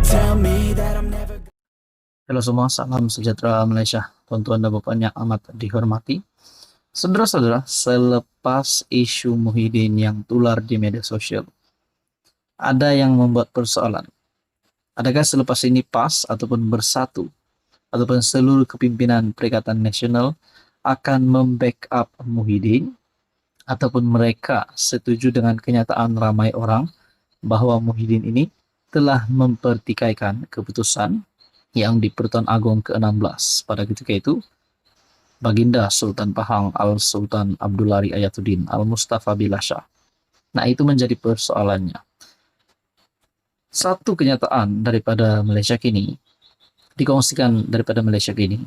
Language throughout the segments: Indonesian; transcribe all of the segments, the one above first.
tell me that I'm never. Halo semua, salam sejahtera Malaysia. Tuan-tuan dan puan yang amat dihormati. Saudara-saudara, selepas isu Muhyiddin yang tular di media sosial, ada yang membuat persoalan. Adakah selepas ini PAS ataupun Bersatu ataupun seluruh kepimpinan Perikatan Nasional akan membackup Muhyiddin, ataupun mereka setuju dengan kenyataan ramai orang bahwa Muhyiddin ini telah mempertikaikan keputusan yang di Pertuan Agong ke-16 pada ketika itu, Baginda Sultan Pahang Al-Sultan Abdulari Ayatuddin Al-Mustafa Billah Shah. Nah, itu menjadi persoalannya. Satu kenyataan daripada Malaysia kini, dikongsikan daripada Malaysia kini,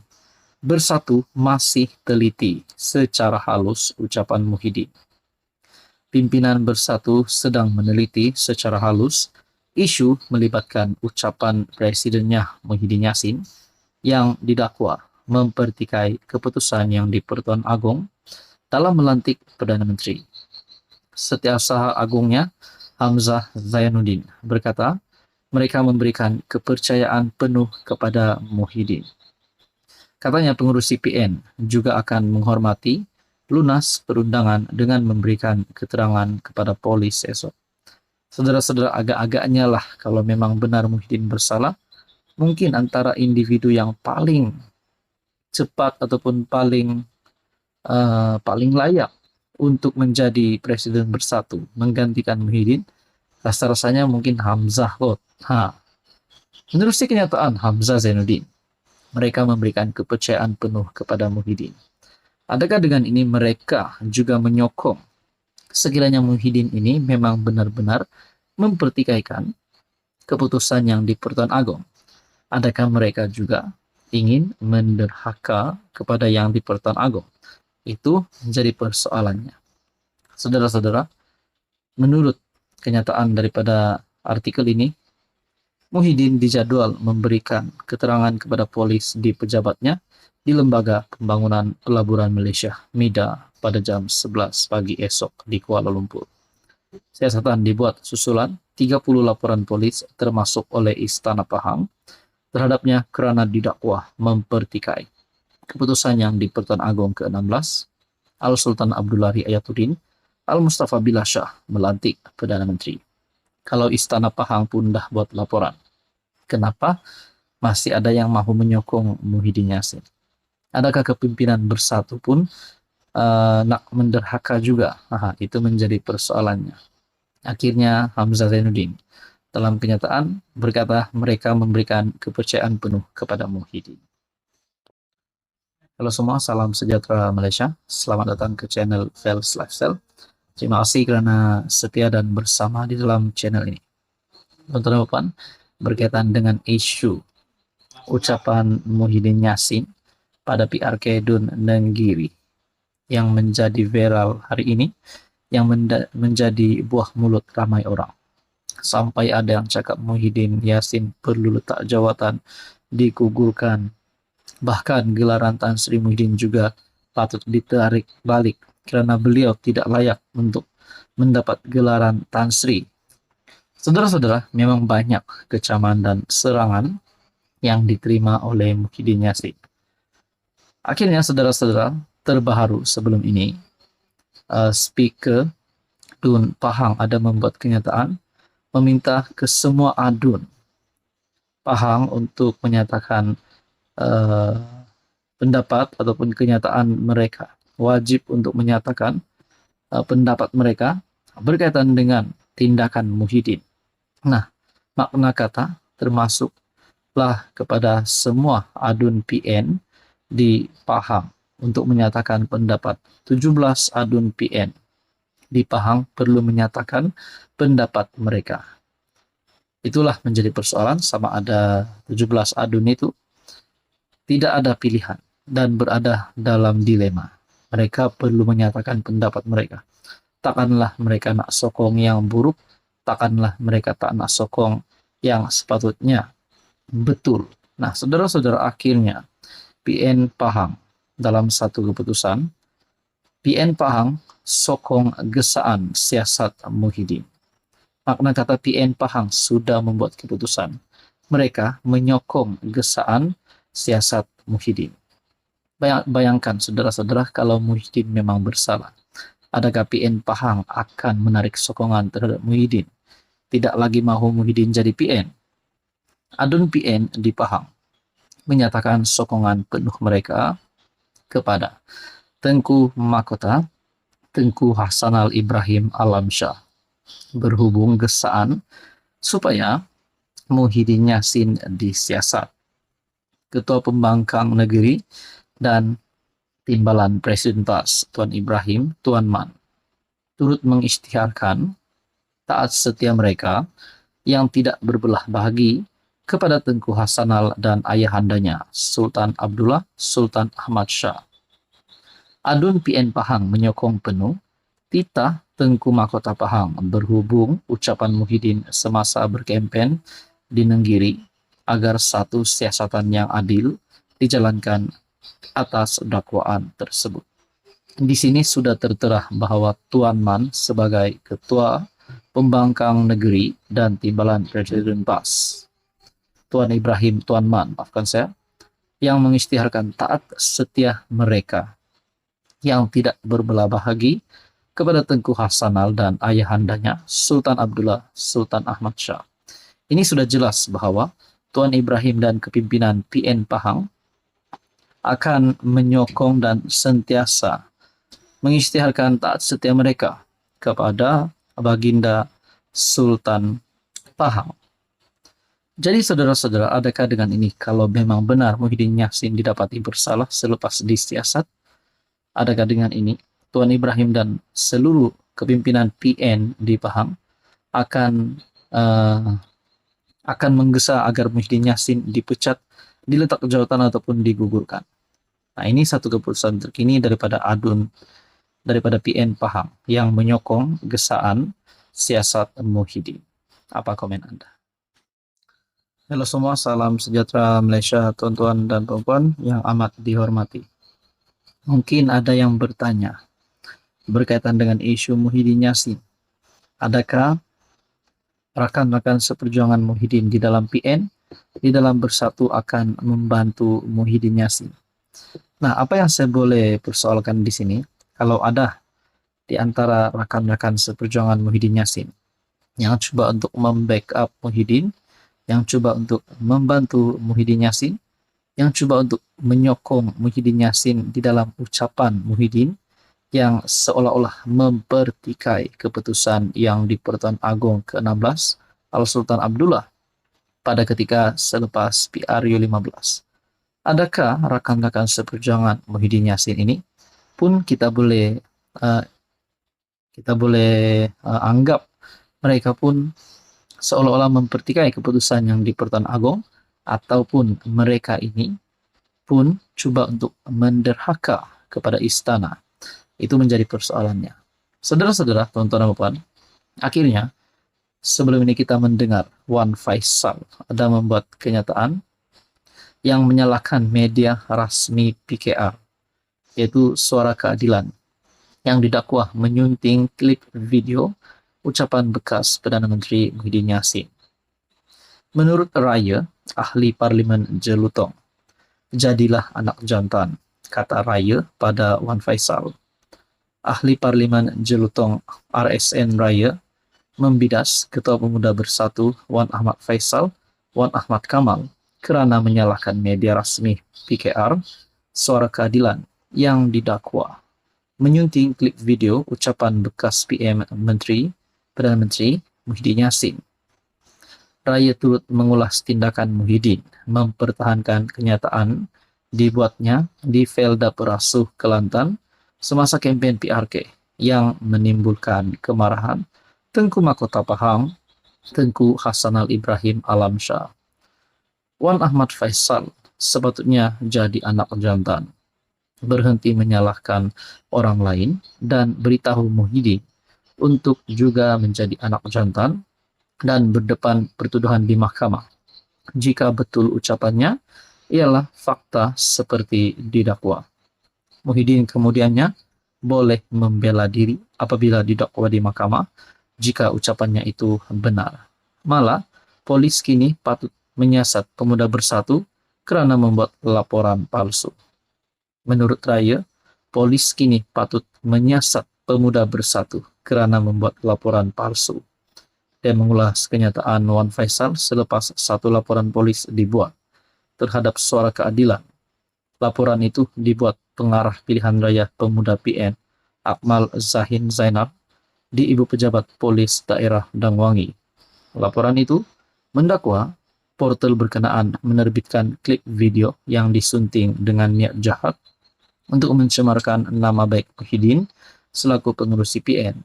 Bersatu masih teliti secara halus ucapan Muhyiddin. Pimpinan Bersatu sedang meneliti secara halus isu melibatkan ucapan presidennya Muhyiddin Yassin yang didakwa mempertikai keputusan yang di Pertuan Agong dalam melantik Perdana Menteri. Setiausaha Agungnya Hamzah Zainuddin berkata mereka memberikan kepercayaan penuh kepada Muhyiddin. Katanya pengurus CPN juga akan menghormati lunas perundangan dengan memberikan keterangan kepada polis esok. Saudara-saudara, agak-agaknya lah kalau memang benar Muhyiddin bersalah, mungkin antara individu yang paling cepat ataupun paling layak untuk menjadi presiden Bersatu menggantikan Muhyiddin, rasa-rasanya mungkin Hamzah kot. Menerusi kenyataan Hamzah Zainuddin, mereka memberikan kepercayaan penuh kepada Muhyiddin. Adakah dengan ini mereka juga menyokong sekiranya Muhyiddin ini memang benar-benar mempertikaikan keputusan yang di Pertuan Agong? Adakah mereka juga ingin menderhaka kepada yang di Pertuan Agong? Itu menjadi persoalannya. Saudara-saudara, menurut kenyataan daripada artikel ini, Muhyiddin dijadwal memberikan keterangan kepada polis di pejabatnya di Lembaga Pembangunan Pelaburan Malaysia, MIDA, pada jam 11 pagi esok di Kuala Lumpur. Siasatan dibuat susulan 30 laporan polis termasuk oleh Istana Pahang terhadapnya kerana didakwa mempertikai keputusan yang di Pertuan Agong ke-16 Al-Sultan Abdulari Ayatuddin Al-Mustafa Billah Shah melantik Perdana Menteri. Kalau Istana Pahang pun dah buat laporan, kenapa masih ada yang mahu menyokong Muhyiddin Yassin? Adakah kepimpinan Bersatu pun nak menderhaka juga? Itu menjadi persoalannya. Akhirnya Hamzah Zainuddin dalam kenyataan berkata mereka memberikan kepercayaan penuh kepada Muhyiddin. Halo semua, salam sejahtera Malaysia. Selamat datang ke channel Fels Lifestyle. Terima kasih kerana setia dan bersama di dalam channel ini. Tuan-tuan dan puan, berkaitan dengan isu ucapan Muhyiddin Yassin pada PRK Dun Nenggiri yang menjadi viral hari ini, yang menjadi buah mulut ramai orang. Sampai ada yang cakap Muhyiddin Yassin perlu letak jawatan, digugurkan. Bahkan gelaran Tan Sri Muhyiddin juga patut ditarik balik kerana beliau tidak layak untuk mendapat gelaran Tan Sri. Saudara-saudara, memang banyak kecaman dan serangan yang diterima oleh Muhyiddin Yassin. Akhirnya saudara-saudara, terbaru sebelum ini, Speaker Dun Pahang ada membuat kenyataan meminta ke semua adun Pahang untuk menyatakan pendapat ataupun kenyataan mereka. Wajib untuk menyatakan pendapat mereka berkaitan dengan tindakan Muhyiddin. Nah, makna kata termasuklah kepada semua adun PN di Pahang untuk menyatakan pendapat. 17 adun PN di Pahang perlu menyatakan pendapat mereka. Itulah menjadi persoalan, sama ada 17 adun itu tidak ada pilihan dan berada dalam dilema. Mereka perlu menyatakan pendapat mereka. Takkanlah mereka nak sokong yang buruk, takkanlah mereka tak nak sokong yang sepatutnya betul. Nah, saudara-saudara, akhirnya PN Pahang dalam satu keputusan, PN Pahang sokong gesaan siasat Muhyiddin. Makna kata PN Pahang sudah membuat keputusan mereka menyokong gesaan siasat Muhyiddin. Bayangkan saudara-saudara kalau Muhyiddin memang bersalah. Adakah PN Pahang akan menarik sokongan terhadap Muhyiddin? Tidak lagi mahu Muhyiddin jadi PN. Adun PN di Pahang menyatakan sokongan penuh mereka kepada Tengku Mahkota, Tengku Hasanal Ibrahim Alamsyah, berhubung gesaan supaya Muhyiddin Yassin disiasat. Ketua Pembangkang Negeri dan Timbalan Presiden PAS Tuan Ibrahim Tuan Man turut mengisytiharkan taat setia mereka yang tidak berbelah bagi kepada Tengku Hasanal dan ayahandanya Sultan Abdullah Sultan Ahmad Shah. Adun PN Pahang menyokong penuh titah Tengku Mahkota Pahang berhubung ucapan Muhyiddin semasa berkempen di Nenggiri agar satu siasatan yang adil dijalankan atas dakwaan tersebut. Di sini sudah tertera bahwa Tuan Man sebagai Ketua Pembangkang Negeri dan Timbalan Presiden PAS, Tuan Ibrahim Tuan Man, maafkan saya, yang mengisytiharkan taat setia mereka yang tidak berbelah bagi kepada Tengku Hasanal dan ayahandanya Sultan Abdullah Sultan Ahmad Shah. Ini sudah jelas bahwa Tuan Ibrahim dan kepimpinan PN Pahang akan menyokong dan sentiasa mengisytiharkan taat setia mereka kepada Baginda Sultan Pahang. Jadi saudara-saudara, adakah dengan ini kalau memang benar Muhyiddin Yassin didapati bersalah selepas disiasat? Adakah dengan ini Tuan Ibrahim dan seluruh kepimpinan PN di Pahang akan menggesa agar Muhyiddin Yassin dipecat, diletak jabatan ataupun digugurkan? Nah, ini satu keputusan terkini daripada PN Pahang yang menyokong gesaan siasat Muhyiddin. Apa komen Anda? Halo semua, salam sejahtera Malaysia, tuan-tuan dan puan-puan yang amat dihormati. Mungkin ada yang bertanya berkaitan dengan isu Muhyiddin Yassin. Adakah rakan-rakan seperjuangan Muhyiddin di dalam PN, di dalam bersatu akan membantu Muhyiddin Yassin? Nah, apa yang saya boleh persoalkan di sini, kalau ada di antara rakan-rakan seperjuangan Muhyiddin Yassin yang coba untuk membackup Muhyiddin, yang coba untuk membantu Muhyiddin Yassin, yang coba untuk menyokong Muhyiddin Yassin di dalam ucapan Muhyiddin yang seolah-olah mempertikai keputusan yang di Pertuan Agong ke-16 Al-Sultan Abdullah pada ketika selepas PRU 15. Adakah rakan-rakan seperjuangan Muhyiddin Yassin ini pun kita boleh anggap mereka pun seolah-olah mempertikai keputusan yang di Pertuan Agong, ataupun mereka ini pun coba untuk menderhaka kepada istana? Itu menjadi persoalannya. Saudara-saudara, tuan-tuan dan puan, akhirnya sebelum ini kita mendengar Wan Faisal ada membuat kenyataan yang menyalahkan media rasmi PKR, yaitu Suara Keadilan, yang didakwa menyunting klip video ucapan bekas Perdana Menteri Muhyiddin Yassin. Menurut Raya, ahli Parlimen Jelutong, jadilah anak jantan, kata Raya pada Wan Faisal. Ahli Parlimen Jelutong RSN Raya membidas Ketua Pemuda Bersatu Wan Ahmad Faisal, Wan Ahmad Kamal, kerana menyalahkan media rasmi PKR, Suara Keadilan, yang didakwa menyunting klip video ucapan bekas Perdana Menteri Muhyiddin Yassin. Raya turut mengulas tindakan Muhyiddin mempertahankan kenyataan dibuatnya di Felda Perasuh Kelantan semasa kempen PRK yang menimbulkan kemarahan Tengku Mahkota Pahang, Tengku Hasanal Ibrahim Alamsyah. Wan Ahmad Faisal sepatutnya jadi anak jantan, berhenti menyalahkan orang lain dan beritahu Muhyiddin untuk juga menjadi anak jantan dan berdepan pertuduhan di mahkamah jika betul ucapannya ialah fakta seperti didakwa. Muhyiddin kemudiannya boleh membela diri apabila didakwa di mahkamah jika ucapannya itu benar. Malah, polis kini patut menyiasat Pemuda Bersatu karena membuat laporan palsu. Menurut Raya, polis kini patut menyiasat Pemuda Bersatu karena membuat laporan palsu. Dia mengulas kenyataan Wan Faisal selepas satu laporan polis dibuat terhadap Suara Keadilan. Laporan itu dibuat pengarah pilihan raya Pemuda PN Akmal Zahin Zainab di Ibu Pejabat Polis Daerah Dangwangi. Laporan itu mendakwa portal berkenaan menerbitkan klip video yang disunting dengan niat jahat untuk mencemarkan nama baik Muhyiddin selaku pengurus CPN.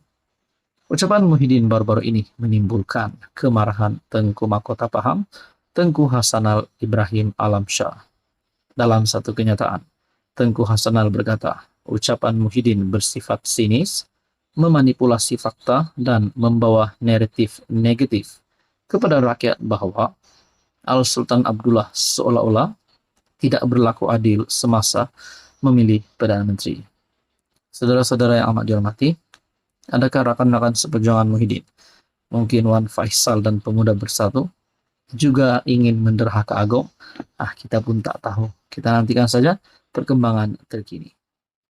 Ucapan Muhyiddin baru-baru ini menimbulkan kemarahan Tengku Mahkota Pahang, Tengku Hasanal Ibrahim Alamsyah. Dalam satu kenyataan, Tengku Hasanal berkata, ucapan Muhyiddin bersifat sinis, memanipulasi fakta, dan membawa naratif negatif kepada rakyat bahwa Al-Sultan Abdullah seolah-olah tidak berlaku adil semasa memilih Perdana Menteri. Saudara-saudara yang amat dihormati, adakah rakan-rakan seperjuangan Muhyiddin, mungkin Wan Faisal dan Pemuda Bersatu, juga ingin menderhaka Agong? Kita pun tak tahu. Kita nantikan saja perkembangan terkini.